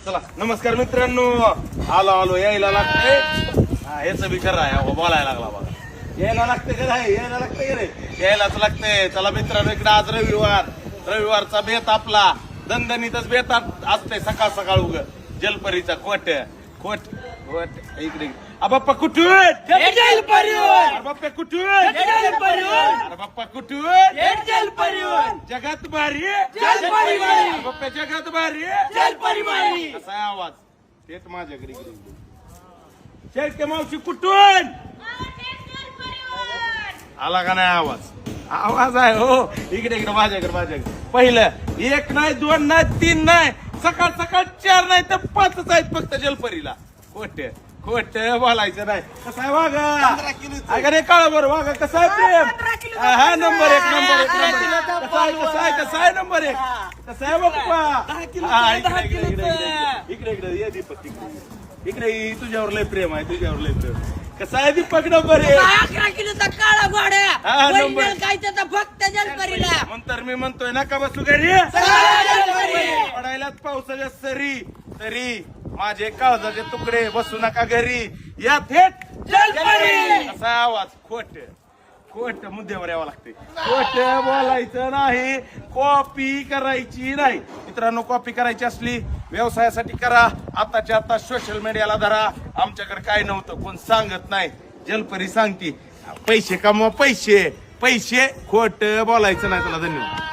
चला नमस्कार मित्रांनो, आलो यायला लागतंय. याच बी खरं आहे, बोलायला लागला बघा. यायला लागतंय का नाही? यायला लागतंय का रे? यायलाच लागतंय. चला मित्रांनो, इकडे आज रविवारचा बेत आपला दणदणीतच बेत असतंय. सकाळ सकाळ उग जलपरीचा कोट इकडे बाप्पा कुठून? बाप्पा कुठून? बाप्पा कुठून? जगात भारी बाप्पा, जगात भारी असा आहे आवाज. तेच माझ्याकडे शेळके मावशी कुठून आला का नाही? आवाज आहे हो. इकडे माझ्याकडे पहिलं 1 नाही 2 नाही 3 नाही, सकाळ सकाळ 4 नाही तर 5च आहेत फक्त जलपरीला. खोट बोलायचं नाही. कसं आहे वागा? अरे काळ बरं वागा. कसं आहे प्रेम? हा नंबर 1 कसा आहे नंबर 1 कसं आहे बाप्पा? इकडे ये दीपक, इकडे तुझ्यावर लय प्रेम आहे, तुझ्यावर लय प्रेम. कसा आहे दीपक? नंबर 1 11 किलोचा काळा घोडा काय त्याचा फक्त जलपरीला. म्हणतर मी म्हणतोय नका बसू घरी. पडायलाच पावसाच्या सरी तरी माझे काळजाचे तुकडे बसू नका घरी, या थेट जलपरी. असा आवाज. खोट मुद्द्यावर यावं लागते. खोट बोलायचं नाही, कॉपी करायची नाही. मित्रांनो, कॉपी करायची असली व्यवसायासाठी करा. आताच्या आता सोशल मीडियाला धरा. आमच्याकडे काय नव्हतं, कोण सांगत नाही. जलपरी सांगती पैसे कमवा, पैसे खोट बोलायचं नाही. तुला धन्यवाद.